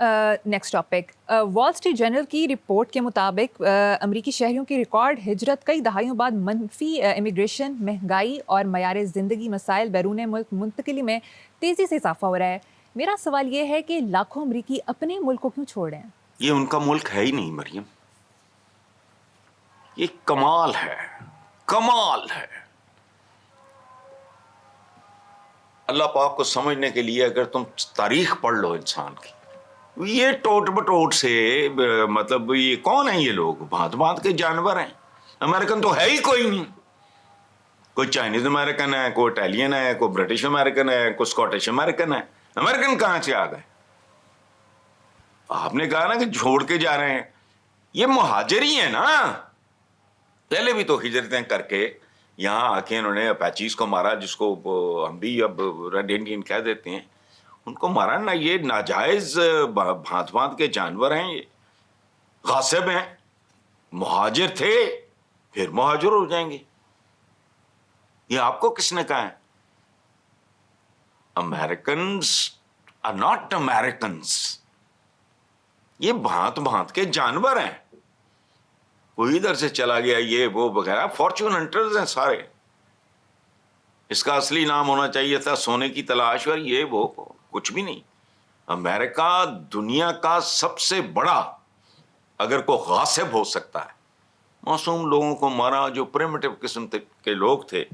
Next topic, Wall Street Journal کی report کے مطابق امریکی شہریوں کی ریکارڈ ہجرت کئی دہائیوں بعد منفی امیگریشن، مہنگائی اور معیار زندگی مسائل بیرون ملک منتقلی میں تیزی سے اضافہ ہو رہا ہے۔ میرا سوال یہ ہے کہ لاکھوں امریکی اپنے ملک کو کیوں چھوڑ رہے ہیں؟ یہ ان کا ملک ہے ہی نہیں مریم، یہ کمال ہے، کمال ہے۔ اللہ پاک کو سمجھنے کے لیے اگر تم تاریخ پڑھ لو انسان کی، یہ ٹوٹ بٹوٹ سے مطلب یہ کون ہیں یہ لوگ؟ بھانت بھانت کے جانور ہیں۔ امریکن تو ہے ہی کوئی نہیں، کوئی چائنیز امریکن ہے، کوئی اٹیلین ہے، کوئی برٹش امریکن ہے، کوئی اسکاٹش امریکن ہے۔ امریکن کہاں سے آ گئے؟ آپ نے کہا نا کہ چھوڑ کے جا رہے ہیں، یہ مہاجر ہی ہیں نا۔ پہلے بھی تو ہجرتیں کر کے یہاں آ کے انہوں نے اپیچیز کو مارا، جس کو ہم بھی اب ریڈ انڈین کہہ دیتے ہیں، ان کو مارا نا۔ یہ ناجائز بھانت بھانت کے جانور ہیں، یہ غاصب ہیں، مہاجر تھے پھر مہاجر ہو جائیں گے۔ یہ آپ کو کس نے کہا ہے؟ Americans are not Americans، یہ بھانت بھانت کے جانور ہیں۔ کوئی ادھر سے چلا گیا یہ وہ وغیرہ، فارچون ہنٹرز ہیں سارے۔ اس کا اصلی نام ہونا چاہیے تھا سونے کی تلاش، اور یہ وہ کچھ بھی نہیں۔ امریکہ دنیا کا سب سے بڑا، اگر کوئی غاصب ہو سکتا ہے، معصوم لوگوں کو مارا جو پریمیٹو قسم کے لوگ تھے۔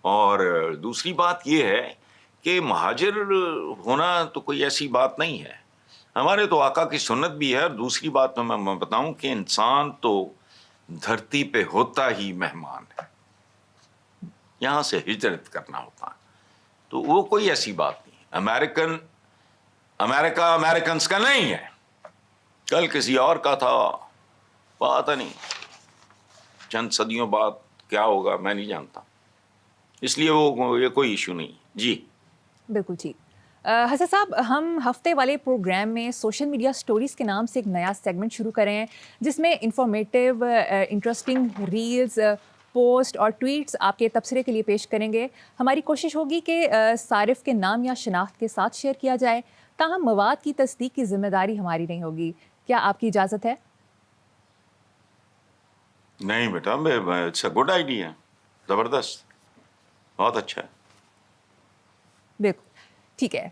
اور دوسری بات یہ ہے کہ مہاجر ہونا تو کوئی ایسی بات نہیں ہے، ہمارے تو آقا کی سنت بھی ہے۔ اور دوسری بات میں بتاؤں کہ انسان تو دھرتی پہ ہوتا ہی مہمان ہے، یہاں سے ہجرت کرنا ہوتا ہے، تو وہ کوئی ایسی بات نہیں۔ امریکہ امریکنز کا نہیں ہے، کل کسی اور کا تھا، پتہ نہیں چند صدیوں بعد کیا ہوگا میں نہیں جانتا، اس لیے وہ یہ کوئی ایشو نہیں۔ جی بالکل ٹھیک۔ حسن صاحب، ہم ہفتے والے پروگرام میں سوشل میڈیا سٹوریز کے نام سے ایک نیا سیگمنٹ شروع کرے ہیں، جس میں انفارمیٹیو انٹرسٹنگ ریلز، پوسٹ اور ٹویٹس آپ کے تبصرے کے لیے پیش کریں گے۔ ہماری کوشش ہوگی کہ صارف کے نام یا شناخت کے ساتھ شیئر کیا جائے، تاہم مواد کی تصدیق کی ذمہ داری ہماری نہیں ہوگی۔ کیا آپ کی اجازت ہے؟ نہیں بیٹا، اٹس اے گڈ آئیڈیا، زبردست، بہت اچھا ہے۔ بالکل ٹھیک ہے۔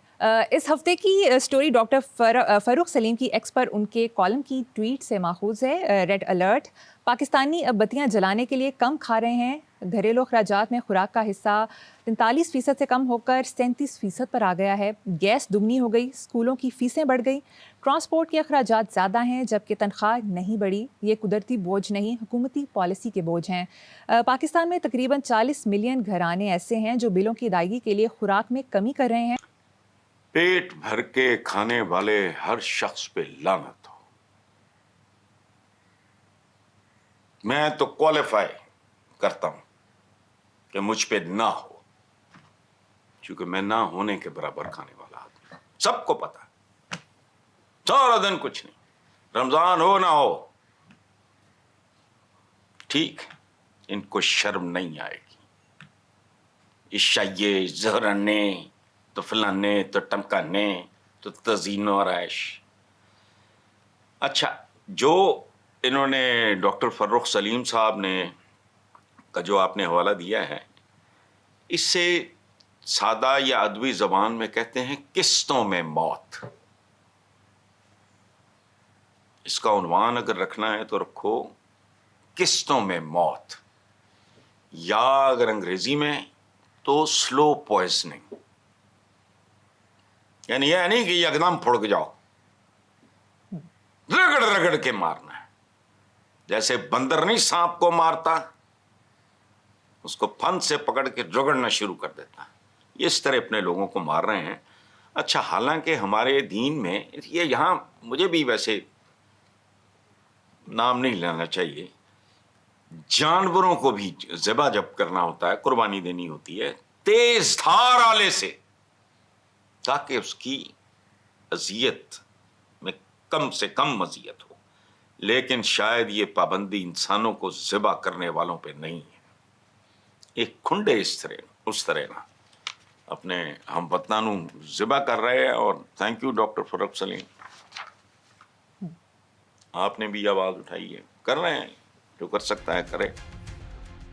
اس ہفتے کی اسٹوری ڈاکٹر فاروق سلیم کی ایکس پر ان کے کالم کی ٹویٹ سے ماخوذ ہے۔ ریڈ الرٹ، پاکستانی اب بتیاں جلانے کے لیے کم کھا رہے ہیں۔ گھریلو اخراجات میں خوراک کا حصہ 43% سے کم ہو کر 37% پر آ گیا ہے۔ گیس دگنی ہو گئی، اسکولوں کی فیسیں بڑھ گئی، ٹرانسپورٹ کے اخراجات زیادہ ہیں جبکہ تنخواہ نہیں بڑھی۔ یہ قدرتی بوجھ نہیں، حکومتی پالیسی کے بوجھ ہیں۔ پاکستان میں تقریباً 40 ملین گھرانے ایسے ہیں جو بلوں کی ادائیگی کے لیے خوراک میں کمی کر رہے ہیں۔ پیٹ بھر کے کھانے والے ہر شخص پہ لعنت ہو۔ میں تو کوالیفائی کرتا ہوں کہ مجھ پہ نہ ہو، کیونکہ میں نہ ہونے کے برابر کھانے والا آدمی ہوں۔ سب کو پتا ہے، سارا دن کچھ نہیں، رمضان ہو نہ ہو، ٹھیک، ان کو شرم نہیں آئے گی۔ عشائیے زہرنے تو فلانے تو ٹمکانے تو تزئین و آرائش۔ اچھا، جو انہوں نے ڈاکٹر فاروق سلیم صاحب نے کا جو آپ نے حوالہ دیا ہے، اس سے سادہ یا ادبی زبان میں کہتے ہیں قسطوں میں موت۔ اس کا عنوان اگر رکھنا ہے تو رکھو قسطوں میں موت، یا اگر انگریزی میں تو سلو پوائزننگ۔ یعنی یہ نہیں کہ یکدم پھڑک جاؤ، رگڑ رگڑ کے مارنا ہے۔ جیسے بندر نہیں سانپ کو مارتا، اس کو پھن سے پکڑ کے رگڑنا شروع کر دیتا ہے، یہ اس طرح اپنے لوگوں کو مار رہے ہیں۔ اچھا، حالانکہ ہمارے دین میں یہ، یہاں مجھے بھی ویسے نام نہیں لینا چاہیے، جانوروں کو بھی ذبح جب کرنا ہوتا ہے، قربانی دینی ہوتی ہے تیز دھار آلے سے، تاکہ اس کی اذیت میں کم سے کم اذیت ہو۔ لیکن شاید یہ پابندی انسانوں کو ذبح کرنے والوں پہ نہیں ہے۔ ایک کھنڈے اس طرح نہ اپنے ہم وطنوں ذبح کر رہے ہیں۔ اور تھینک یو ڈاکٹر فاروق سلیم، آپ نے بھی آواز اٹھائی ہے, کر رہے ہیں, جو کر سکتا ہے کرے.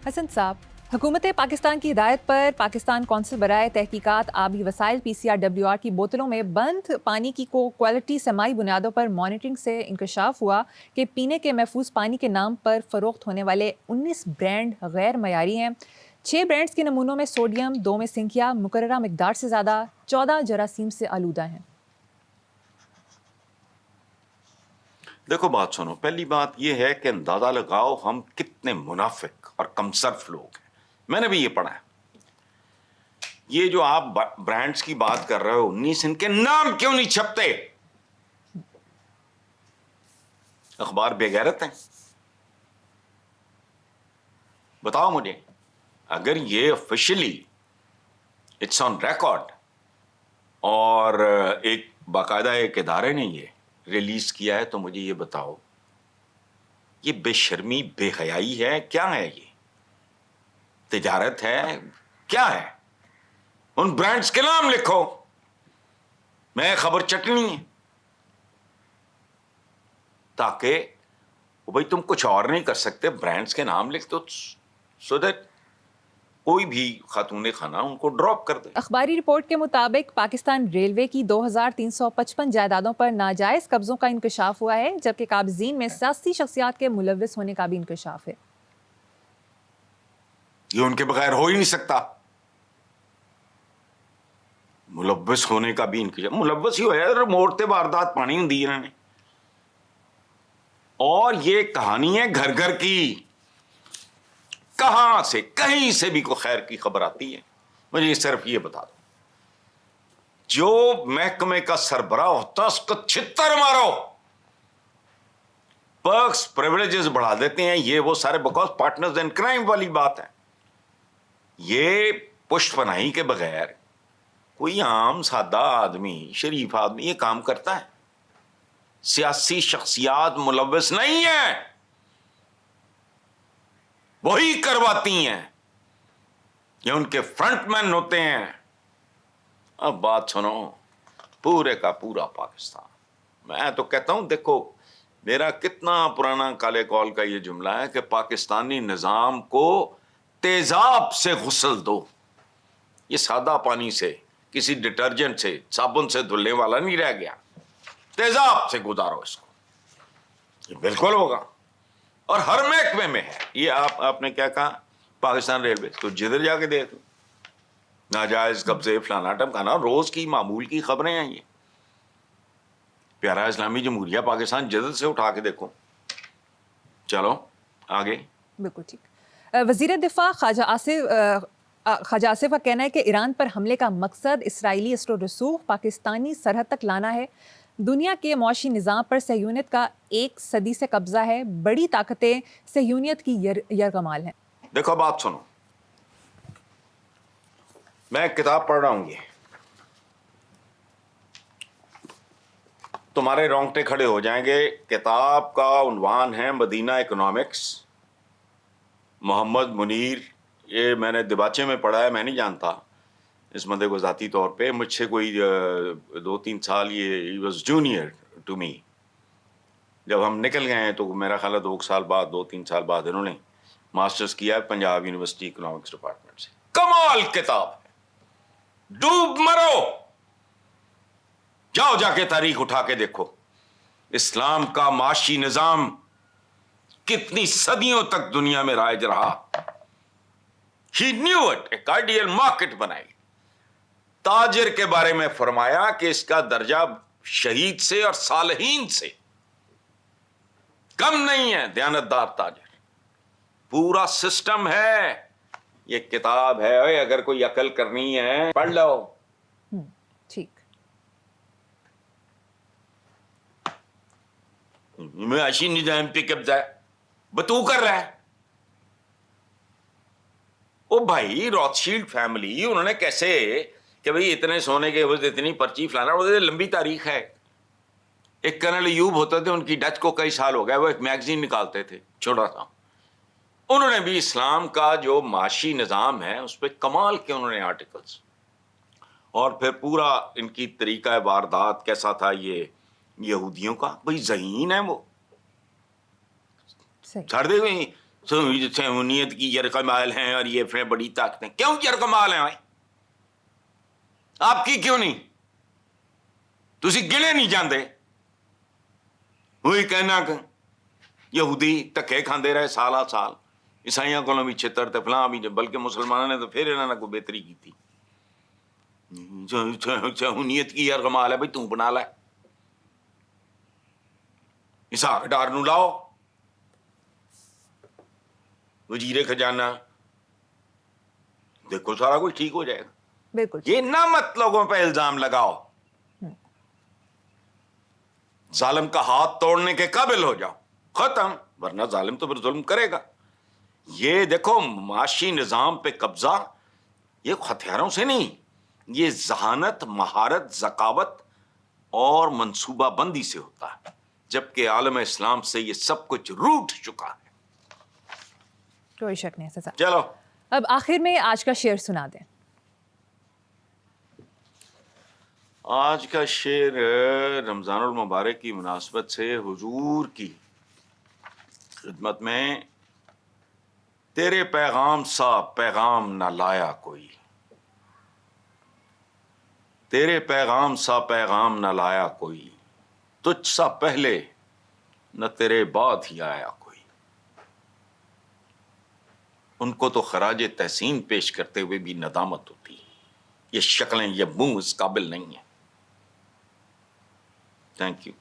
حسن صاحب, حکومت پاکستان کی ہدایت پر پاکستان کونسل برائے تحقیقات آبی وسائل PCR کی بوتلوں میں بند پانی کی کوالٹی سماعی بنیادوں پر مانیٹرنگ سے انکشاف ہوا کہ پینے کے محفوظ پانی کے نام پر فروخت ہونے والے 19 برانڈ غیر معیاری ہیں. 6 برانڈز کے نمونوں میں سوڈیم، 2 میں سنکھیا مقررہ مقدار سے زیادہ، 14 جراثیم سے آلودہ ہیں. دیکھو بات سنو, پہلی بات یہ ہے کہ اندازہ لگاؤ ہم کتنے منافق اور کمصرف لوگ ہیں. میں نے بھی یہ پڑھا ہے. یہ جو آپ برانڈز کی بات کر رہے ہو 19, ان کے نام کیوں نہیں چھپتے؟ اخبار بے غیرت ہیں. بتاؤ مجھے, اگر یہ آفیشلی اٹس آن ریکارڈ اور ایک باقاعدہ ایک ادارے نے یہ ریلیز کیا ہے تو مجھے یہ بتاؤ, یہ بے شرمی بے حیائی ہے کیا ہے؟ یہ تجارت ہے کیا ہے؟ ان برانڈز کے نام لکھو, میں خبر چٹنی ہے, تاکہ بھائی تم کچھ اور نہیں کر سکتے, برانڈز کے نام لکھ دو سو دیٹ کوئی بھی خاتون خانہ ان کو ڈراپ کر دے. اخباری رپورٹ کے مطابق پاکستان ریلوے کی 2355 جائیدادوں پر ناجائز قبضوں کا انکشاف ہوا ہے، جبکہ قابضین میں سیاسی شخصیات کے ملوث ہونے کا بھی انکشاف ہے. یہ ان کے بغیر ہو ہی نہیں سکتا. ملوث ہونے کا بھی انکشاف, ملوث ہی ہوا, موڑتے واردات پانی ہوں دی انہوں نے. اور یہ کہانی ہے گھر گھر کی, کہاں سے کہیں سے بھی کوئی خیر کی خبر آتی ہے مجھے صرف یہ بتا دو, جو محکمے کا سربراہ ہوتا اس کو چھتر مارو. پرکس پریویلیجز بڑھا دیتے ہیں یہ وہ سارے, بیکاز پارٹنرز ان کرائم والی بات ہے. یہ پشت پناہی کے بغیر کوئی عام سادہ آدمی, شریف آدمی یہ کام کرتا ہے؟ سیاسی شخصیات ملوث نہیں ہیں, وہی کرواتی ہیں, یہ ان کے فرنٹ مین ہوتے ہیں. اب بات سنو, پورے کا پورا پاکستان, میں تو کہتا ہوں دیکھو میرا کتنا پرانا کالے کال کا یہ جملہ ہے کہ پاکستانی نظام کو تیزاب سے غسل دو. یہ سادہ پانی سے, کسی ڈٹرجنٹ سے, صابن سے دھلنے والا نہیں رہ گیا, تیزاب سے گزارو اس کو, یہ بالکل ہوگا. اور ہر محکمے میں ہے یہ. آپ نے کیا کہا, پاکستان ریلوے, تو جدھر جا کے دیکھ ناجائز قبضے فلانا ٹمکانا, روز کی معمول کی خبریں ہیں یہ. پیارا اسلامی جمہوریہ پاکستان جدھر سے اٹھا کے دیکھو. چلو آگے. بالکل ٹھیک. وزیر دفاع خواجہ آصف کا کہنا ہے کہ ایران پر حملے کا مقصد اسرائیلی اسر و رسوخ پاکستانی سرحد تک لانا ہے. دنیا کے معاشی نظام پر صہیونیت کا 1 صدی سے قبضہ ہے. بڑی طاقتیں صہیونیت کی یرغمال ہیں. دیکھو بات سنو, میں ایک کتاب پڑھ رہا ہوں, یہ تمہارے رونگٹے کھڑے ہو جائیں گے. کتاب کا عنوان ہے مدینہ اکنامکس, محمد منیر. یہ میں نے دباچے میں پڑھا ہے, میں نہیں جانتا اس بندے کو ذاتی طور پہ, مجھ سے کوئی 2-3 سال, یہ ہی واز جونیئر ٹو می. جب ہم نکل گئے ہیں تو میرا خیال ہے 2-3 سال بعد انہوں نے ماسٹرز کیا ہے پنجاب یونیورسٹی اکنامکس ڈپارٹمنٹ سے. کمال کتاب ہے, ڈوب مرو, جاؤ جا کے تاریخ اٹھا کے دیکھو اسلام کا معاشی نظام کتنی صدیوں تک دنیا میں رائج رہا. He knew it, ایک آئیڈیل مارکیٹ بنائی. تاجر کے بارے میں فرمایا کہ اس کا درجہ شہید سے اور صالحین سے کم نہیں ہے, دیانتدار تاجر. پورا سسٹم ہے. یہ کتاب ہے, اگر کوئی عقل کرنی ہے پڑھ لو. ٹھیک. معاشی نظام پہ قبضہ بتو کر رہا ہے. او بھائی, روتشیلڈ فیملی انہوں نے کیسے کہ بھئی اتنے سونے کے عوض اتنی پرچی فلانا, وہ لمبی تاریخ ہے. ایک کرنل ایوب ہوتے تھے, ان کی ڈیتھ کو کئی سال ہو گئے, وہ ایک میگزین نکالتے تھے چھوٹا سا. انہوں نے بھی اسلام کا جو معاشی نظام ہے اس پہ کمال کے انہوں نے آرٹیکلز, اور پھر پورا ان کی طریقہ واردات کیسا تھا یہ یہودیوں کا. بھئی ذہین ہے وہ, صحیح. چھاڑ دے ہوئے صہیونیت کی یرغمال ہیں اور یہ پھر بڑی طاقتیں. کیوں یرغمال ہیں بھائی؟ آپ کی کیوں نہیں؟ تسی گنے نہیں جاندے. وہی کہنا کہ یہودی دھکے کھاندے رہے سالہ سال، عیسائیاں کو بھی چھتر تے فلاں بھی، بلکہ مسلمانوں نے تو پھر انہوں نے کوئی بہتری کی تھی. صہیونیت کی یرغمال ہے بھائی، تو بنا لے. اسحاق ڈار نو لاؤ وزیر خزانہ، دیکھو سارا کچھ ٹھیک ہو جائے گا. بالکل. یہ نہ مت لوگوں پہ الزام لگاؤ، ظالم کا ہاتھ توڑنے کے قابل ہو جاؤ، ختم. ورنہ ظالم تو پھر ظلم کرے گا. یہ دیکھو معاشی نظام پہ قبضہ یہ ہتھیاروں سے نہیں، یہ ذہانت، مہارت، ذکاوت اور منصوبہ بندی سے ہوتا ہے، جبکہ عالم اسلام سے یہ سب کچھ روٹ چکا ہے. کوئی شک نہیں سزا. چلو اب آخر میں آج کا شعر سنا دیں. آج کا شعر رمضان المبارک کی مناسبت سے حضور کی خدمت میں. تیرے پیغام سا پیغام نہ لایا کوئی، تیرے پیغام سا پیغام نہ لایا کوئی، تجھ سا پہلے نہ تیرے بعد ہی آیا کوئی. ان کو تو خراج تحسین پیش کرتے ہوئے بھی ندامت ہوتی. یہ شکلیں، یہ منہ اس قابل نہیں ہے. Thank you.